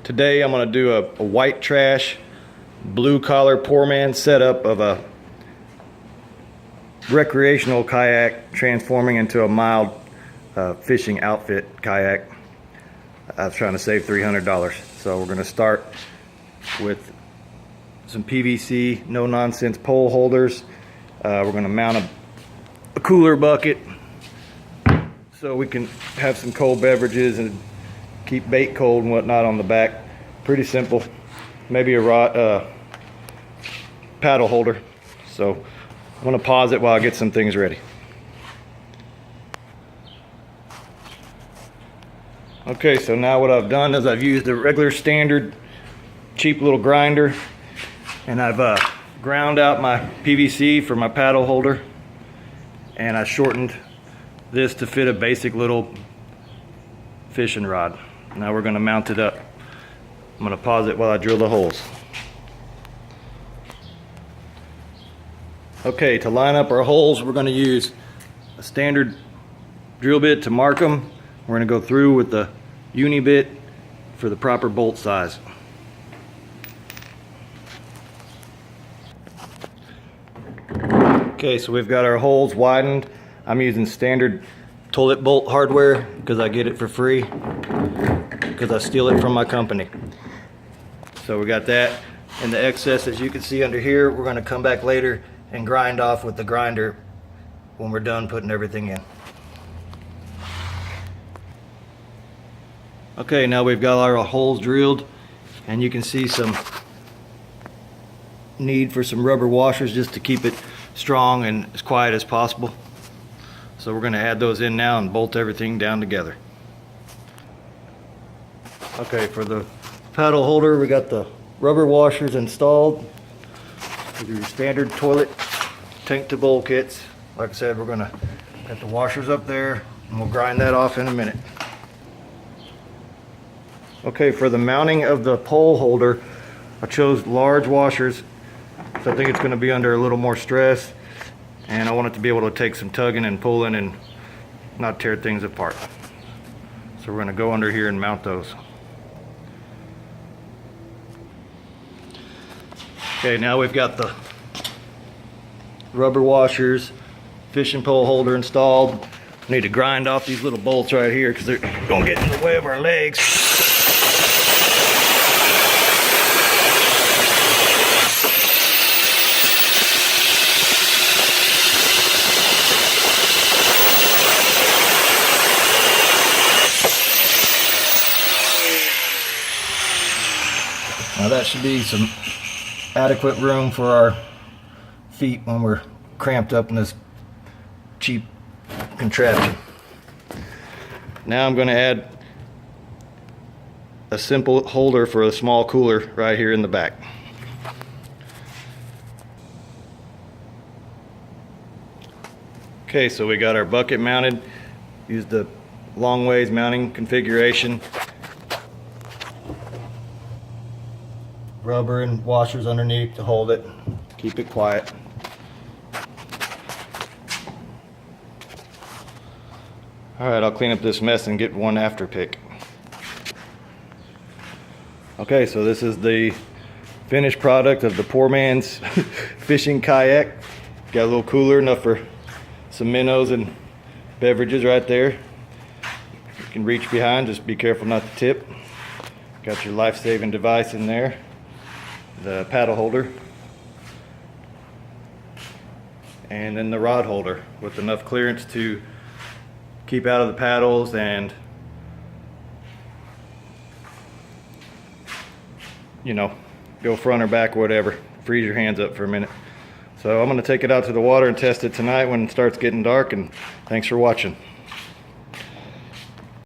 Today I'm going to do a white trash, blue collar poor man setup of a recreational kayak transforming into a mild fishing outfit kayak. I was trying to save $300. So we're going to start with some PVC no nonsense pole holders. We're going to mount a cooler bucket so we can have some cold beverages and keep bait cold and whatnot on the back. Pretty simple. Maybe a rod paddle holder. So I'm going to pause it while I get some things ready. Okay, so now what I've done is I've used a regular standard cheap little grinder, and I've ground out my PVC for my paddle holder, and I shortened this to fit a basic little fishing rod. Now we're going to mount it up. I'm going to pause it while I drill the holes. Okay, to line up our holes, we're going to use a standard drill bit to mark them. We're going to go through with the uni bit for the proper bolt size. Okay, so we've got our holes widened. I'm using standard toilet bolt hardware because I get it for free, because I steal it from my company. So we got that, and the excess, as you can see under here, we're going to come back later and grind off with the grinder when we're done putting everything in. Okay, now we've got our holes drilled, and you can see some need for some rubber washers just to keep it strong and as quiet as possible. So we're going to add those in now and bolt everything down together. Okay, for the paddle holder, we got the rubber washers installed with your standard toilet tank to bowl kits. Like I said, we're going to get the washers up there, and we'll grind that off in a minute. Okay, for the mounting of the pole holder, I chose large washers, so I think it's going to be under a little more stress, and I want it to be able to take some tugging and pulling and not tear things apart. So we're going to go under here and mount those. Okay, now we've got the rubber washers, fishing pole holder installed. We need to grind off these little bolts right here because they're going to get in the way of our legs. Now that should be some adequate room for our feet when we're cramped up in this cheap contraption. Now I'm going to add a simple holder for a small cooler right here in the back. Okay, so we got our bucket mounted. Use the long ways mounting configuration. Rubber and washers underneath to hold it, keep it quiet. Alright, I'll clean up this mess and get one after pick. Okay, so this is the finished product of the poor man's fishing kayak. Got a little cooler, enough for some minnows and beverages right there. You can reach behind, just be careful not to tip. Got your life-saving device in there. The paddle holder, and then the rod holder with enough clearance to keep out of the paddles and, you know, go front or back or whatever. Freeze your hands up for a minute. So I'm going to take it out to the water and test it tonight when it starts getting dark, and thanks for watching.